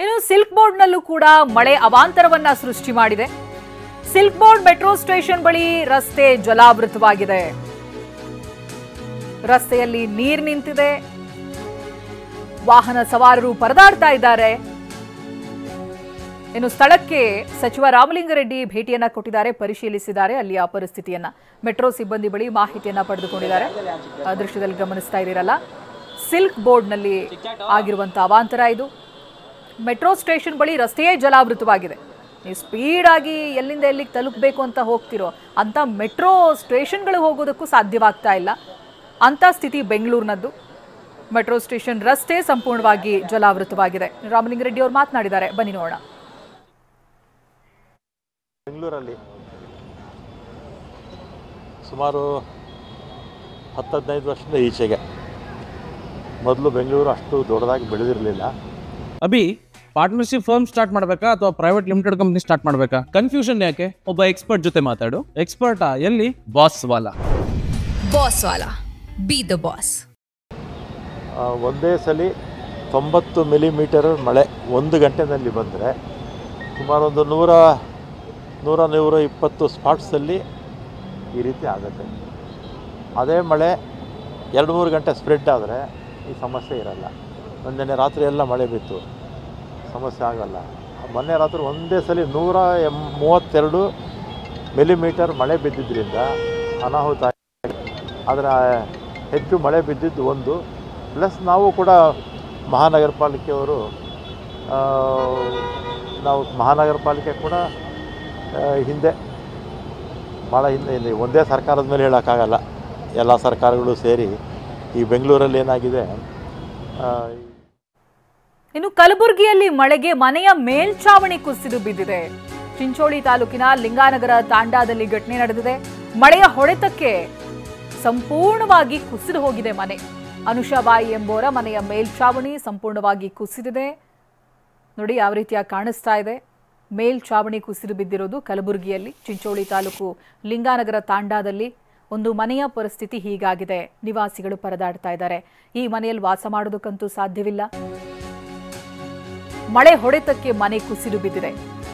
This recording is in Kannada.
ಇನ್ನು ಸಿಲ್ಕ್ ಬೋರ್ಡ್ನಲ್ಲೂ ಕೂಡ ಮಳೆ ಅವಾಂತರವನ್ನ ಸೃಷ್ಟಿ ಮಾಡಿದೆ. ಸಿಲ್ಕ್ ಬೋರ್ಡ್ ಮೆಟ್ರೋ ಸ್ಟೇಷನ್ ಬಳಿ ರಸ್ತೆ ಜಲಾವೃತವಾಗಿದೆ. ರಸ್ತೆಯಲ್ಲಿ ನೀರು ನಿಂತಿದೆ. ವಾಹನ ಸವಾರರು ಪರದಾಡ್ತಾ ಇದ್ದಾರೆ. ಇನ್ನು ಸ್ಥಳಕ್ಕೆ ಸಚಿವ ರಾಮಲಿಂಗಾರೆಡ್ಡಿ ಭೇಟಿಯನ್ನ ಕೊಟ್ಟಿದ್ದಾರೆ, ಪರಿಶೀಲಿಸಿದ್ದಾರೆ ಅಲ್ಲಿಯ ಪರಿಸ್ಥಿತಿಯನ್ನ. ಮೆಟ್ರೋ ಸಿಬ್ಬಂದಿ ಬಳಿ ಮಾಹಿತಿಯನ್ನ ಪಡೆದುಕೊಂಡಿದ್ದಾರೆ. ದೃಶ್ಯದಲ್ಲಿ ಗಮನಿಸ್ತಾ ಇದ್ದೀರಲ್ಲ, ಸಿಲ್ಕ್ ಬೋರ್ಡ್ನಲ್ಲಿ ಆಗಿರುವಂತಹ ಅವಾಂತರ ಇದು. ಮೆಟ್ರೋ ಸ್ಟೇಷನ್ ಬಳಿ ರಸ್ತೆಯೇ ಜಲಾವೃತವಾಗಿದೆ. ನೀವು ಸ್ಪೀಡ್ ಆಗಿ ಎಲ್ಲಿಂದ ಎಲ್ಲಿಗೆ ತಲುಪಬೇಕು ಅಂತ ಹೋಗ್ತಿರೋ ಅಂತ ಮೆಟ್ರೋ ಸ್ಟೇಷನ್ಗಳು ಹೋಗೋದಕ್ಕೂ ಸಾಧ್ಯವಾಗ್ತಾ ಇಲ್ಲ. ಅಂತ ಸ್ಥಿತಿ ಬೆಂಗಳೂರಿನದ್ದು. ಮೆಟ್ರೋ ಸ್ಟೇಷನ್ ರಸ್ತೆ ಸಂಪೂರ್ಣವಾಗಿ ಜಲಾವೃತವಾಗಿದೆ. ರಾಮಲಿಂಗಾರೆಡ್ಡಿ ಅವರು ಮಾತನಾಡಿದ್ದಾರೆ, ಬನ್ನಿ ನೋಡೋಣ. ಬೆಂಗಳೂರಲ್ಲಿ ಸುಮಾರು 10-15 ವರ್ಷದ ಈಚೆಗೆ ಮೊದಲು ಬೆಂಗಳೂರು ಅಷ್ಟು ದೊಡ್ಡದಾಗಿ ಬೆಳೆದಿರಲಿಲ್ಲ. ಅಭಿ ಪಾರ್ಟ್ನರ್ಶಿಪ್ ಫರ್ಮ್ ಸ್ಟಾರ್ಟ್ ಮಾಡಬೇಕಾ ಅಥವಾ ಪ್ರೈವೇಟ್ ಲಿಮಿಟೆಡ್ ಕಂಪನಿ ಸ್ಟಾರ್ಟ್ ಮಾಡಬೇಕಾ? ಕನ್ಫ್ಯೂಷನ್ ಯಾಕೆ? ಒಬ್ಬ ಎಕ್ಸ್ಪರ್ಟ್ ಜೊತೆ ಮಾತಾಡು. ಎಕ್ಸ್ಪರ್ಟಾ? ಎಲ್ಲಿ? Boss Vala. B the boss. ಒಂದೇ ಸಲ 90 ಮಿಲಿಮೀಟರ್ ಮಳೆ 1 ಗಂಟೆನಲ್ಲಿ ಬಂದರೆ ಸುಮಾರು ಒಂದು 100-120 ಸ್ಪಾಟ್ಸಲ್ಲಿ ಈ ರೀತಿ ಆಗುತ್ತೆ. ಅದೇ ಮಳೆ 2-3 ಗಂಟೆ ಸ್ಪ್ರೆಡ್ ಆದರೆ ಈ ಸಮಸ್ಯೆ ಇರಲ್ಲ. ಮೊನ್ನೆ ರಾತ್ರಿ ಎಲ್ಲ ಮಳೆ ಬಿತ್ತು, ಸಮಸ್ಯೆ ಆಗಲ್ಲ. ಮೊನ್ನೆ ರಾತ್ರಿ ಒಂದೇ ಸಲ 132 ಮಿಲಿಮೀಟರ್ ಮಳೆ ಬಿದ್ದಿದ್ದರಿಂದ ಅನಾಹುತ. ಆದರೆ ಹೆಚ್ಚು ಮಳೆ ಬಿದ್ದಿದ್ದು ಒಂದು. ಪ್ಲಸ್ ನಾವು ಕೂಡ ಮಹಾನಗರ ಪಾಲಿಕೆಯವರು ನಾವು ಮಹಾನಗರ ಪಾಲಿಕೆ ಕೂಡ ಹಿಂದೆ ಭಾಳ ಹಿಂದೆ ಒಂದೇ ಸರ್ಕಾರದ ಮೇಲೆ ಹೇಳೋಕ್ಕಾಗಲ್ಲ. ಎಲ್ಲ ಸರ್ಕಾರಗಳು ಸೇರಿ ಈ ಬೆಂಗಳೂರಲ್ಲಿ ಏನಾಗಿದೆ. ಇನ್ನು ಕಲಬುರಗಿಯಲ್ಲಿ ಮಳೆಗೆ ಮನೆಯ ಮೇಲ್ಛಾವಣಿ ಕುಸಿದು ಬಿದ್ದಿದೆ. ಚಿಂಚೋಳಿ ತಾಲೂಕಿನ ಲಿಂಗಾನಗರ ತಾಂಡಾದಲ್ಲಿ ಘಟನೆ ನಡೆದಿದೆ. ಮಳೆಯ ಹೊಡೆತಕ್ಕೆ ಸಂಪೂರ್ಣವಾಗಿ ಕುಸಿದು ಹೋಗಿದೆ ಮನೆ. ಅನುಷಾಬಾಯಿ ಎಂಬುವರ ಮನೆಯ ಮೇಲ್ಛಾವಣಿ ಸಂಪೂರ್ಣವಾಗಿ ಕುಸಿದಿದೆ. ನೋಡಿ ಯಾವ ರೀತಿಯಾಗಿ ಕಾಣಿಸ್ತಾ ಇದೆ. ಮೇಲ್ಛಾವಣಿ ಕುಸಿದು ಬಿದ್ದಿರೋದು ಕಲಬುರಗಿಯಲ್ಲಿ ಚಿಂಚೋಳಿ ತಾಲೂಕು ಲಿಂಗಾನಗರ ತಾಂಡಾದಲ್ಲಿ ಒಂದು ಮನೆಯ ಪರಿಸ್ಥಿತಿ ಹೀಗಾಗಿದೆ. ನಿವಾಸಿಗಳು ಪರದಾಡ್ತಾ ಇದ್ದಾರೆ. ಈ ಮನೆಯಲ್ಲಿ ವಾಸ ಮಾಡೋದಕ್ಕಂತೂ ಸಾಧ್ಯವಿಲ್ಲ. ಮಳೆ ಹೊಡೆತಕ್ಕೆ ಮನೆ ಕುಸಿದು ಬಿದ್ದಿದೆ.